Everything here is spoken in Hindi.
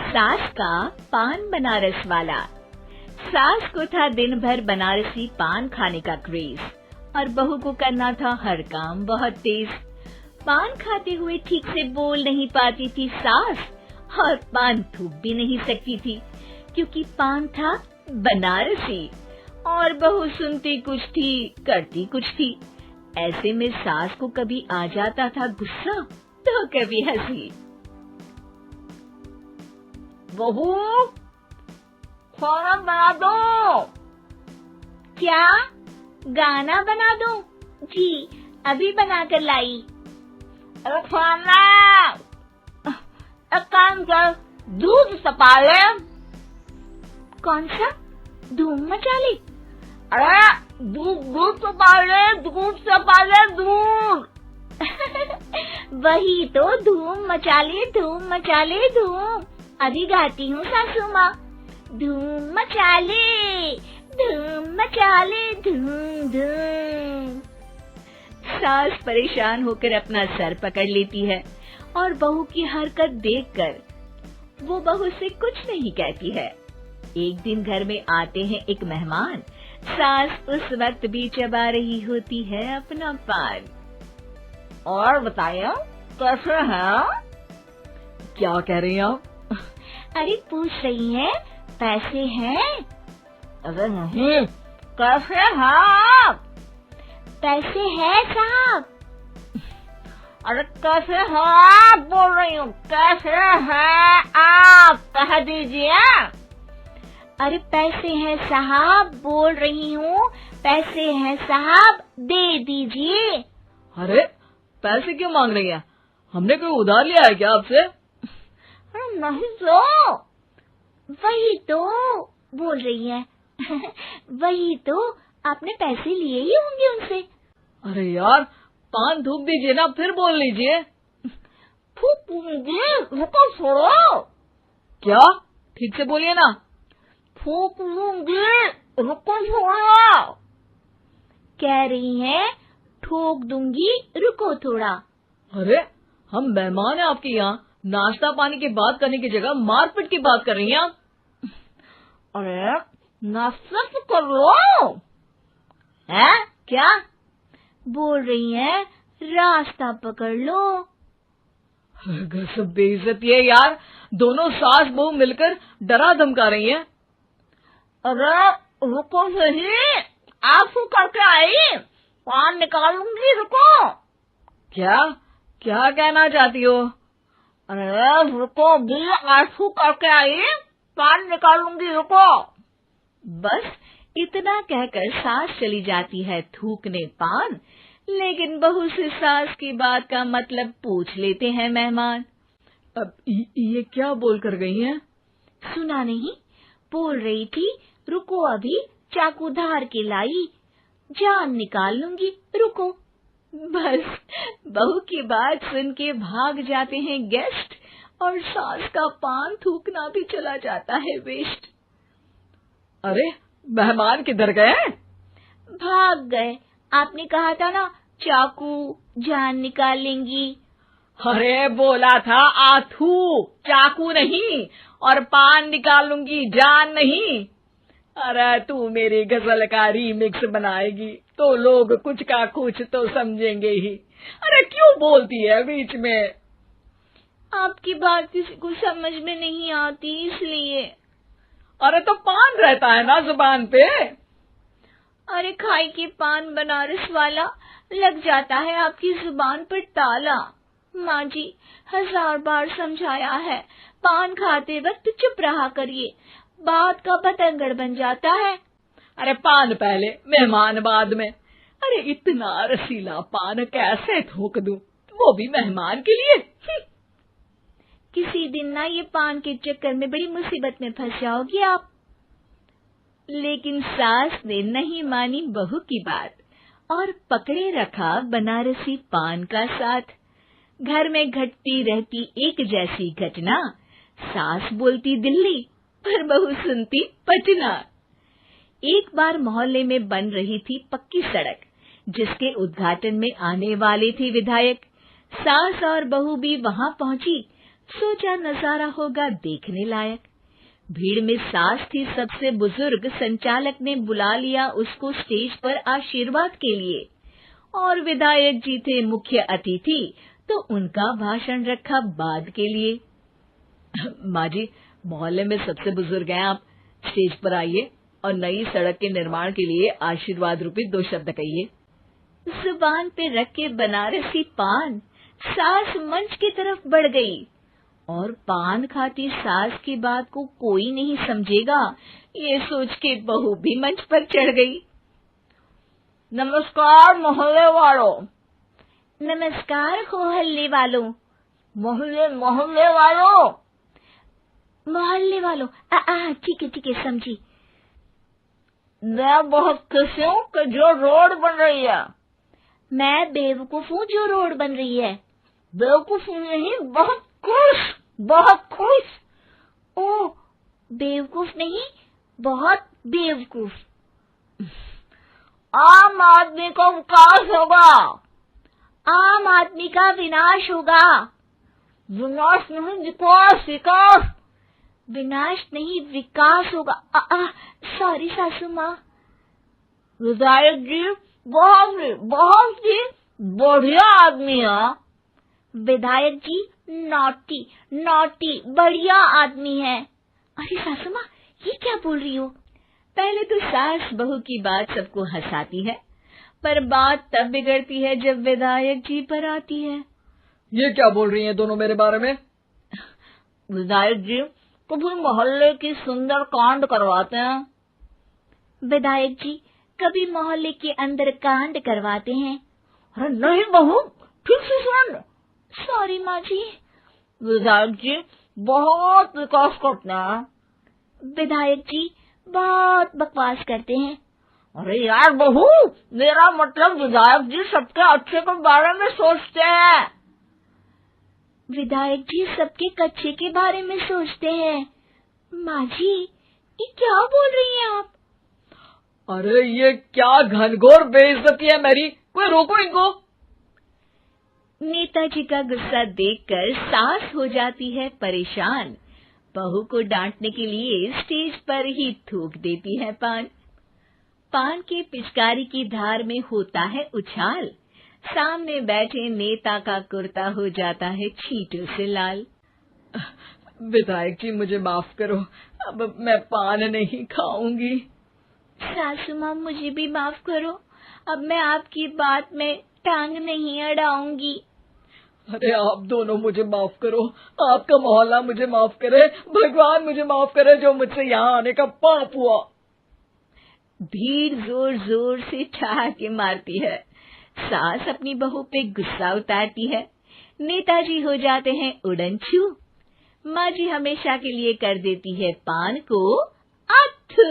सास का पान बनारस वाला। सास को था दिन भर बनारसी पान खाने का क्रेज और बहू को करना था हर काम बहुत तेज। पान खाते हुए ठीक से बोल नहीं पाती थी सास और पान थूक भी नहीं सकती थी क्योंकि पान था बनारसी और बहू सुनती कुछ थी करती कुछ थी। ऐसे में सास को कभी आ जाता था गुस्सा तो कभी हंसी। बहू, खाना बना दो। क्या गाना बना दूं? जी अभी बना कर लाई। अरे खाना, एक काम कर, दूध सपा ले। कौन सा? धूम मचा ली? अरे दूध सपा ले, दूध सपा ले, दूध। वही तो, धूम मचा ले, धूम मचा ले, धूम। अभी गाती हूँ सासू माँ। धूम मचा ले, धूम मचा ले, धूम धूम। सास परेशान होकर अपना सर पकड़ लेती है और बहू की हरकत देखकर वो बहू से कुछ नहीं कहती है। एक दिन घर में आते हैं एक मेहमान। सास उस वक्त भी चबा रही होती है अपना पान। और बताइए कैसे हैं? क्या कह रही हैं आप? अरे पूछ रही हैं पैसे हैं? अरे नहीं, कैसे हैं आप? पैसे हैं साहब। अरे कैसे हैं आप बोल रही हूँ, कैसे हैं आप कह दीजिए। अरे पैसे हैं साहब बोल रही हूँ, पैसे हैं साहब दे दीजिए। अरे पैसे क्यों मांग रही हैं? हमने कोई उधार लिया है क्या आपसे? अरे नहीं तो। वही तो बोल रही है। वही तो, आपने पैसे लिए ही होंगे उनसे। अरे यार पान थूक दीजिए ना, फिर बोल लीजिए। थूक लूंगी, रुको छोड़ो। क्या? ठीक से बोलिए ना। थूक लूंगी, रुको छोड़ो। कह रही हैं ठोक दूंगी, रुको थोड़ा। अरे हम मेहमान हैं आपके यहाँ, नाश्ता पानी की बात करने की जगह मारपीट की बात कर रही हैं आप। अरे नाश्ता तो कर लो। है क्या बोल रही हैं? रास्ता पकड़ लो। सब बेइज्जती है यार, दोनों सास बहू मिलकर डरा धमका रही हैं। अरे रुको सही, आंसू करके आई, पान निकालूंगी, रुको। क्या क्या कहना चाहती हो? अरे रुको भी, आंसू करके आई, पान निकालूंगी, रुको। बस इतना कहकर सास चली जाती है थूकने पान, लेकिन बहू से सास की बात का मतलब पूछ लेते हैं मेहमान। अब ये क्या बोल कर गई हैं? सुना नहीं? बोल रही थी रुको अभी चाकू धार के लाई, जान निकाल लूंगी, रुको। बस बहू की बात सुन के भाग जाते हैं गेस्ट और सास का पान थूकना भी चला जाता है वेस्ट। अरे मेहमान किधर गए? भाग गए। आपने कहा था ना चाकू जान निकाल लेंगी। अरे बोला था आथू, चाकू नहीं, और पान निकाल लूंगी, जान नहीं। अरे तू मेरी गजल का रीमिक्स बनाएगी तो लोग कुछ का कुछ तो समझेंगे ही। अरे क्यों बोलती है बीच में? आपकी बात किसी को समझ में नहीं आती इसलिए। अरे तो पान रहता है ना जुबान पे। अरे खाई के पान बनारस वाला, लग जाता है आपकी जुबान पर ताला। माँ जी 1000 बार समझाया है, पान खाते वक्त चुप रहा करिए, बात का बतंगड़ बन जाता है। अरे पान पहले मेहमान बाद में। अरे इतना रसीला पान कैसे थूक दूं, वो भी मेहमान के लिए। किसी दिन ना ये पान के चक्कर में बड़ी मुसीबत में फंस जाओगी आप। लेकिन सास ने नहीं मानी बहू की बात और पकड़े रखा बनारसी पान का साथ। घर में घटती रहती एक जैसी घटना, सास बोलती दिल्ली पर बहू सुनती पटना। एक बार मोहल्ले में बन रही थी पक्की सड़क, जिसके उद्घाटन में आने वाले थे विधायक। सास और बहू भी वहां पहुंची। सोचा नजारा होगा देखने लायक। भीड़ में सास थी सबसे बुजुर्ग। संचालक ने बुला लिया उसको स्टेज पर आशीर्वाद के लिए, और विधायक जी थे मुख्य अतिथि, तो उनका भाषण रखा बाद के लिए। माँ जी, मोहल्ले में सबसे बुजुर्ग हैं आप, स्टेज पर आइए और नई सड़क के निर्माण के लिए आशीर्वाद रूपी 2 शब्द कहिए। जुबान पे रख के बनारसी पान सास मंच की तरफ बढ़ गई, और पान खाती सास की बात को कोई नहीं समझेगा, ये सोच के बहू भी मंच पर चढ़ गई। नमस्कार मोहल्ले वालों। नमस्कार मोहल्ले वालों। मोहल्ले वालों। मोहल्ले वालों, ठीक है समझी। मैं बहुत खुश हूँ कि जो रोड बन रही है। मैं बेवकूफ हूँ जो रोड बन रही है। बेवकूफ नहीं, बहुत खुश। ओ, बेवकूफ नहीं, बहुत बेवकूफ। आम आदमी का विकास होगा। आम आदमी का विनाश होगा। विनाश नहीं, विकास। विनाश नहीं, विकास होगा। सॉरी सासू माँ। विधायक जी बहुत ही बढ़िया आदमी है। विधायक जी नॉटी बढ़िया आदमी है। अरे सासू माँ, ये क्या बोल रही हो? पहले तो सास बहू की बात सबको हंसाती है, पर बात तब बिगड़ती है जब विधायक जी पर आती है। ये क्या बोल रही हैं दोनों मेरे बारे में? विधायक जी कभी मोहल्ले की सुंदर कांड करवाते हैं। विधायक जी कभी मोहल्ले के अंदर कांड करवाते हैं। अरे नहीं बहू, ठीक से सुन। सॉरी माँ जी। विधायक जी बहुत विकास करते हैं। विधायक जी बहुत बकवास करते हैं। अरे यार बहू, मेरा मतलब विधायक जी सबके अच्छे के बारे में सोचते हैं। विधायक जी सबके कच्चे के बारे में सोचते हैं। माँ जी, ये क्या बोल रही हैं आप? अरे ये क्या घनघोर बेइज्जती है मेरी, कोई रोको इनको। नेताजी का गुस्सा देखकर सास हो जाती है परेशान। बहू को डांटने के लिए स्टेज पर ही थूक देती है पान के पिचकारी की धार में होता है उछाल। सामने बैठे नेता का कुर्ता हो जाता है छींटों से लाल। विधायक जी मुझे माफ करो, अब मैं पान नहीं खाऊंगी। सासू माँ मुझे भी माफ करो, अब मैं आपकी बात में टांग नहीं अड़ाऊंगी। अरे आप दोनों मुझे माफ करो, आपका मोहल्ला मुझे माफ करे, भगवान मुझे माफ करे जो मुझसे यहाँ आने का पाप हुआ। भीड़ जोर जोर से ठहाके मारती है। सास अपनी बहू पे गुस्सा उतारती है। नेताजी हो जाते हैं उड़नछू। माँ जी हमेशा के लिए कर देती है पान को अथू।